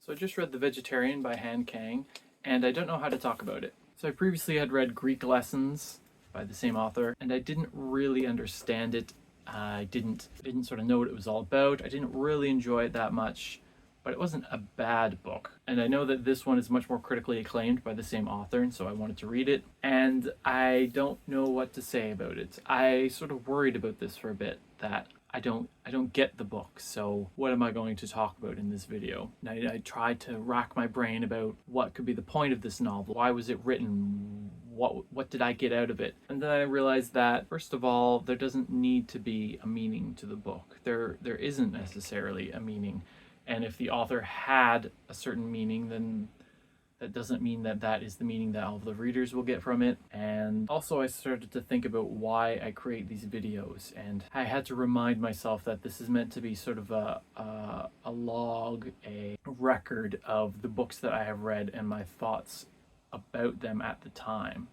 So I just read The Vegetarian by Han Kang, and I don't know how to talk about it. So I previously had read Greek Lessons by the same author, and I didn't really understand it. I didn't sort of know what it was all about. I didn't really enjoy it that much, but it wasn't a bad book. And I know that this one is much more critically acclaimed by the same author, and so I wanted to read it. And I don't know what to say about it. I sort of worried about this for a bit, that I don't get the book, so what am I going to talk about in this video? And I tried to rack my brain about what could be the point of this novel. Why was it written? What did I get out of it? And then I realized that, first of all, there doesn't need to be a meaning to the book. There isn't necessarily a meaning. And if the author had a certain meaning, then that doesn't mean that that is the meaning that all of the readers will get from it. And also I started to think about why I create these videos, and I had to remind myself that this is meant to be sort of a log, a record of the books that I have read and my thoughts about them at the time.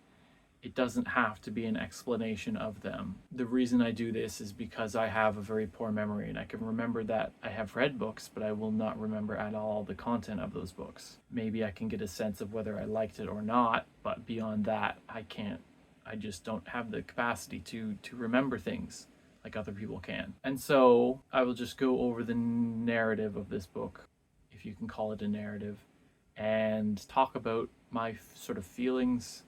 It doesn't have to be an explanation of them. The reason I do this is because I have a very poor memory, and I can remember that I have read books, but I will not remember at all the content of those books. Maybe I can get a sense of whether I liked it or not, but beyond that, I can't. I just don't have the capacity to remember things like other people can. And so I will just go over the narrative of this book, if you can call it a narrative, and talk about my sort of feelings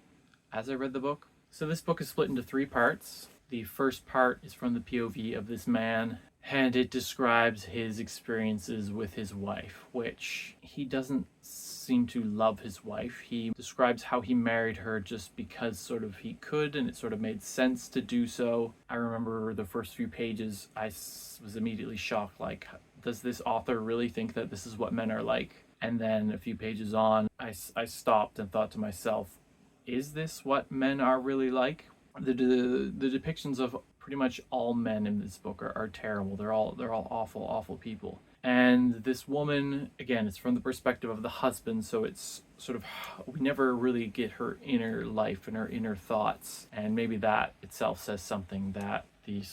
as I read the book. So this book is split into 3 parts. The first part is from the POV of this man, and it describes his experiences with his wife, which he doesn't seem to love his wife. He describes how he married her just because sort of he could, and it sort of made sense to do so. I remember the first few pages, I was immediately shocked, like, does this author really think that this is what men are like? And then a few pages on, I stopped and thought to myself, is this what men are really like? The depictions of pretty much all men in this book are terrible. They're all awful people. And this woman, again, it's from the perspective of the husband, so it's sort of, we never really get her inner life and her inner thoughts. And maybe that itself says something, that the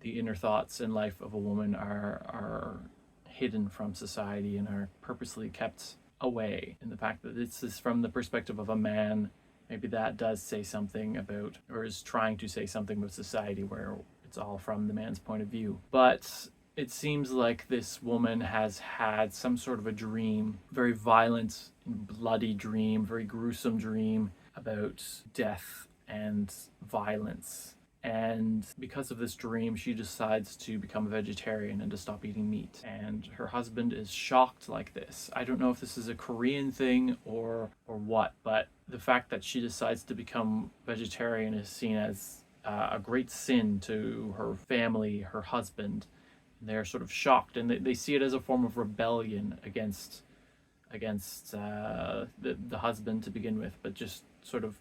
inner thoughts and life of a woman are hidden from society and are purposely kept away. And the fact that this is from the perspective of a man, maybe that does say something about, or is trying to say something about society where it's all from the man's point of view. But it seems like this woman has had some sort of a dream, very violent and bloody dream, very gruesome dream about death and violence. And because of this dream, she decides to become a vegetarian and to stop eating meat. And her husband is shocked like this. I don't know if this is a Korean thing or what, but the fact that she decides to become vegetarian is seen as a great sin to her family, her husband. And they're sort of shocked, and they see it as a form of rebellion against the husband to begin with, but just sort of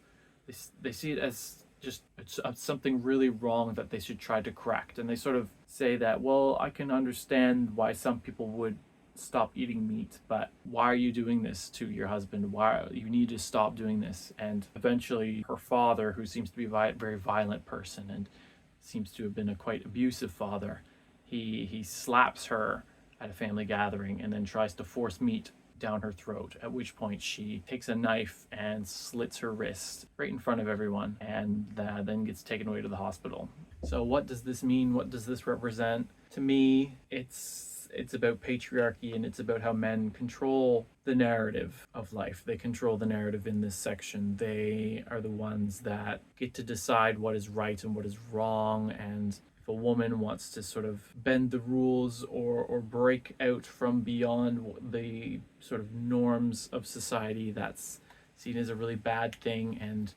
they see it as just it's something really wrong that they should try to correct. And they sort of say that, well, I can understand why some people would stop eating meat, but why are you doing this to your husband? Why you need to stop doing this? And eventually her father, who seems to be a very violent person and seems to have been a quite abusive father, he slaps her at a family gathering and then tries to force meat down her throat, at which point she takes a knife and slits her wrist right in front of everyone, and then gets taken away to the hospital. So what does this mean? What does this represent? To me, it's about patriarchy, and it's about how men control the narrative of life. They control the narrative in this section. They are the ones that get to decide what is right and what is wrong, and if a woman wants to sort of bend the rules or break out from beyond the sort of norms of society, that's seen as a really bad thing, and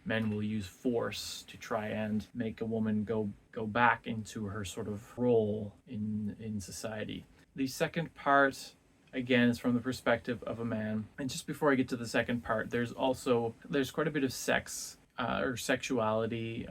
men will use force to try and make a woman go back into her sort of role in society. The second part, again, is from the perspective of a man. And just before I get to the second part, there's quite a bit of sex or sexuality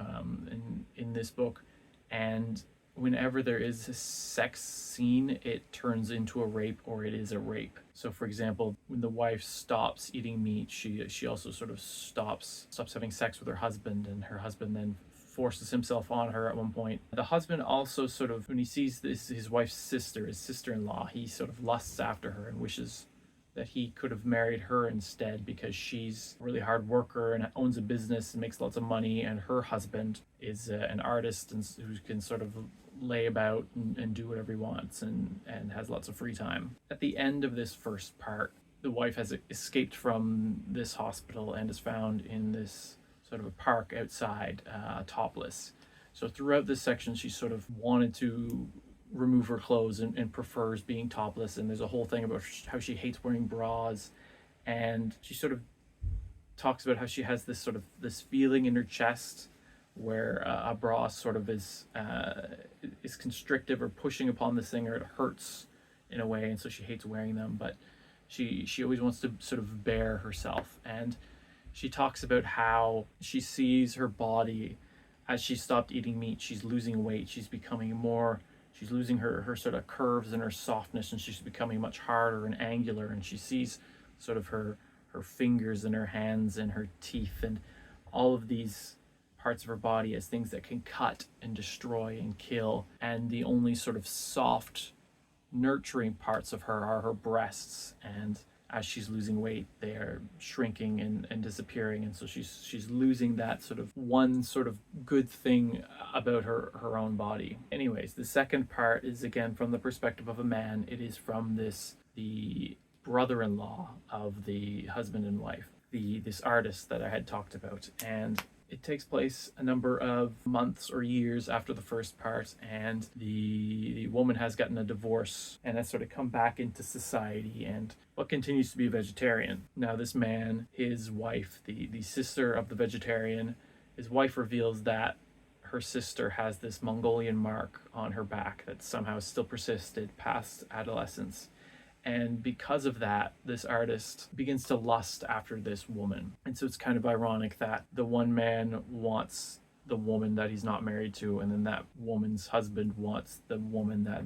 in this book. And whenever there is a sex scene, it turns into a rape, or it is a rape. So for example, when the wife stops eating meat, she also sort of stops having sex with her husband, and her husband then forces himself on her at one point. The husband also sort of, when he sees his wife's sister, his sister-in-law, he sort of lusts after her and wishes that he could have married her instead because she's a really hard worker and owns a business and makes lots of money, and her husband is an artist and who can sort of lay about and do whatever he wants and has lots of free time. At the end of this first part, the wife has escaped from this hospital and is found in this sort of a park outside, topless. So throughout this section, she sort of wanted to remove her clothes and prefers being topless. And there's a whole thing about how she hates wearing bras. And she sort of talks about how she has this sort of this feeling in her chest where a bra sort of is constrictive or pushing upon this thing, or it hurts in a way, and so she hates wearing them. But she always wants to sort of bear herself. And she talks about how she sees her body as she stopped eating meat. She's losing weight. She's becoming more. She's losing her sort of curves and her softness, and she's becoming much harder and angular. And she sees sort of her fingers and her hands and her teeth and all of these parts of her body as things that can cut and destroy and kill. And the only sort of soft, nurturing parts of her are her breasts. And as she's losing weight, they are shrinking and disappearing. And so she's losing that sort of one sort of good thing about her own body. Anyways, the second part is again from the perspective of a man. It is from the brother-in-law of the husband and wife, this artist that I had talked about. And it takes place a number of months or years after the first part, and the woman has gotten a divorce and has sort of come back into society and but continues to be a vegetarian. Now this man, his wife, the sister of the vegetarian, his wife reveals that her sister has this Mongolian mark on her back that somehow still persisted past adolescence. And because of that, this artist begins to lust after this woman. And so it's kind of ironic that the one man wants the woman that he's not married to, and then that woman's husband wants the woman that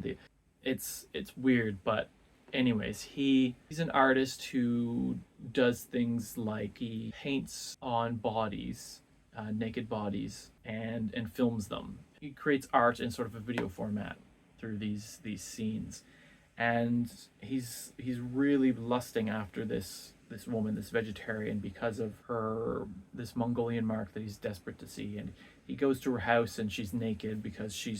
it's weird. But anyways, he's an artist who does things like he paints on bodies, naked bodies, and films them. He creates art in sort of a video format through these scenes. And he's really lusting after this woman, this vegetarian, because of this Mongolian mark that he's desperate to see. And he goes to her house and she's naked because she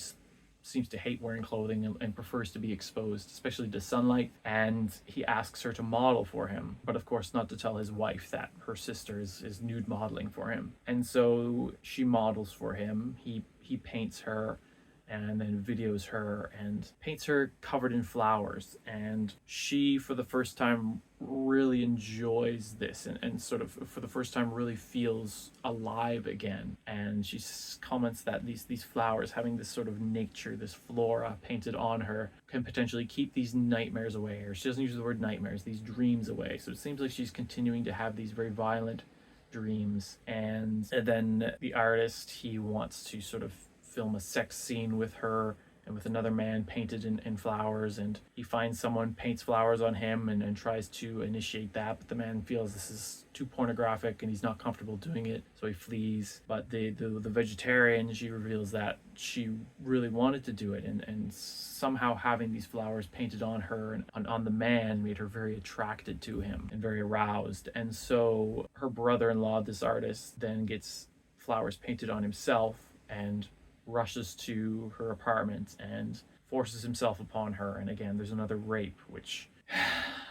seems to hate wearing clothing and prefers to be exposed, especially to sunlight. And he asks her to model for him, but of course not to tell his wife that her sister is nude modeling for him. And so she models for him. He paints her and then videos her and paints her covered in flowers. And she, for the first time, really enjoys this and sort of, for the first time, really feels alive again. And she comments that these flowers, having this sort of nature, this flora painted on her, can potentially keep these nightmares away. Or she doesn't use the word nightmares, these dreams away. So it seems like she's continuing to have these very violent dreams. And then the artist, he wants to sort of film a sex scene with her and with another man painted in flowers, and he finds someone, paints flowers on him and tries to initiate that, but the man feels this is too pornographic and he's not comfortable doing it, so he flees. But the vegetarian, she reveals that she really wanted to do it, and somehow having these flowers painted on her and on the man made her very attracted to him and very aroused. And so her brother-in-law, this artist, then gets flowers painted on himself and rushes to her apartment and forces himself upon her. And again, there's another rape, which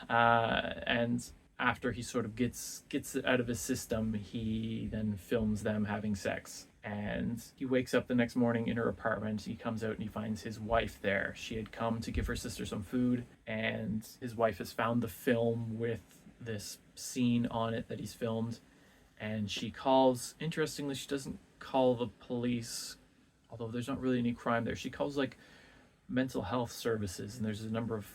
and after he sort of gets it out of his system, he then films them having sex. And he wakes up the next morning in her apartment. He comes out and he finds his wife there. She had come to give her sister some food, and his wife has found the film with this scene on it that he's filmed. And she calls, interestingly, she doesn't call the police, although there's not really any crime there. She calls like mental health services, and there's a number of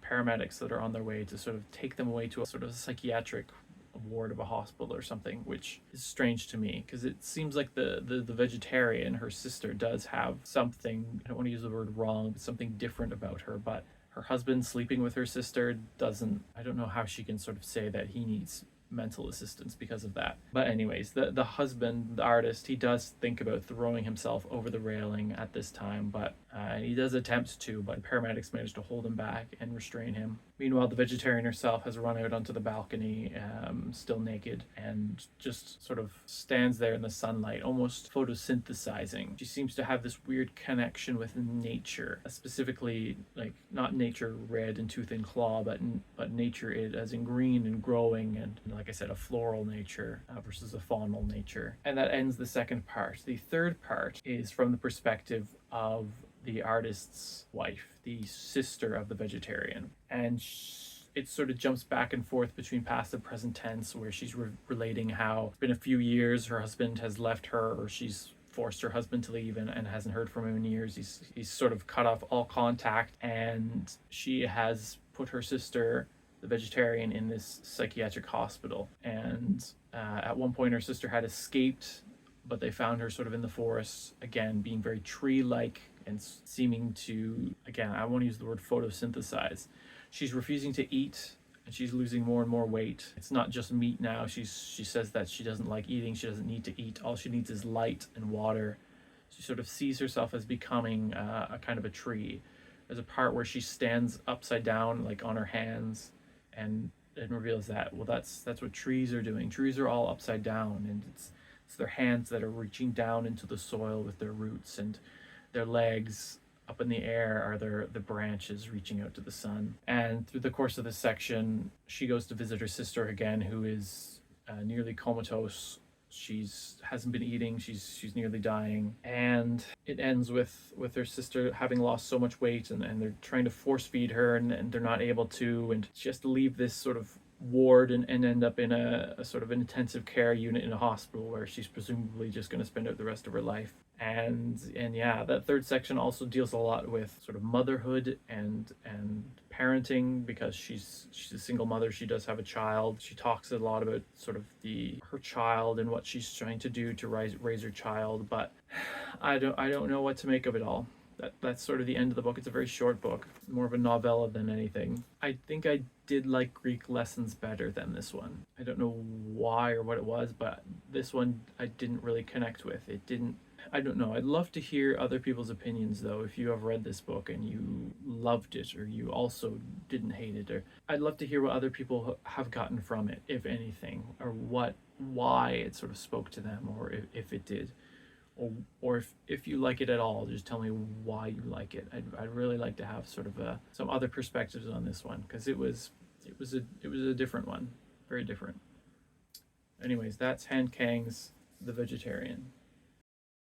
paramedics that are on their way to sort of take them away to a sort of psychiatric ward of a hospital or something, which is strange to me because it seems like the vegetarian, her sister, does have something, I don't want to use the word wrong, but something different about her. But her husband sleeping with her sister doesn't, I don't know how she can sort of say that he needs mental assistance because of that. But anyways, the husband, the artist, he does think about throwing himself over the railing at this time, but And he does attempt to, but paramedics manage to hold him back and restrain him. Meanwhile, the vegetarian herself has run out onto the balcony, still naked, and just sort of stands there in the sunlight, almost photosynthesizing. She seems to have this weird connection with nature, specifically, like, not nature red and tooth and claw, but nature as in green and growing, and like I said, a floral nature versus a faunal nature. And that ends the second part. The third part is from the perspective of the artist's wife, the sister of the vegetarian. And it sort of jumps back and forth between past and present tense, where she's relating how it's been a few years, her husband has left her, or she's forced her husband to leave and hasn't heard from him in years. He's sort of cut off all contact, and she has put her sister, the vegetarian, in this psychiatric hospital. And at one point, her sister had escaped, but they found her sort of in the forest, again, being very tree-like and seeming to, again, I want to use the word photosynthesize. She's refusing to eat, and she's losing more and more weight. It's not just meat now. She says that she doesn't like eating. She doesn't need to eat. All she needs is light and water. She sort of sees herself as becoming a kind of a tree. There's a part where she stands upside down, like on her hands, and reveals that, well, that's what trees are doing. Trees are all upside down, and it's their hands that are reaching down into the soil with their roots, and their legs up in the air are the branches reaching out to the sun. And through the course of this section, she goes to visit her sister again, who is nearly comatose. She's hasn't been eating. She's nearly dying, and it ends with her sister having lost so much weight, and they're trying to force feed her, and they're not able to, and she has to leave this sort of ward and end up in a sort of an intensive care unit in a hospital, where she's presumably just going to spend out the rest of her life. And yeah, that third section also deals a lot with sort of motherhood and parenting, because she's a single mother. She does have a child. She talks a lot about sort of her child and what she's trying to do to raise her child, but I don't know what to make of it all. That's sort of the end of the book. It's a very short book, more of a novella than anything. I think I did like Greek lessons better than this one. I don't know why or what it was, but this one I didn't really connect with. It didn't, I don't know. I'd love to hear other people's opinions, though, if you have read this book and you loved it, or you also didn't hate it, or I'd love to hear what other people have gotten from it, if anything, or why it sort of spoke to them, or if it did. Or if you like it at all, just tell me why you like it. I'd really like to have sort of some other perspectives on this one, because it was a different one, very different. Anyways, that's Han Kang's The Vegetarian.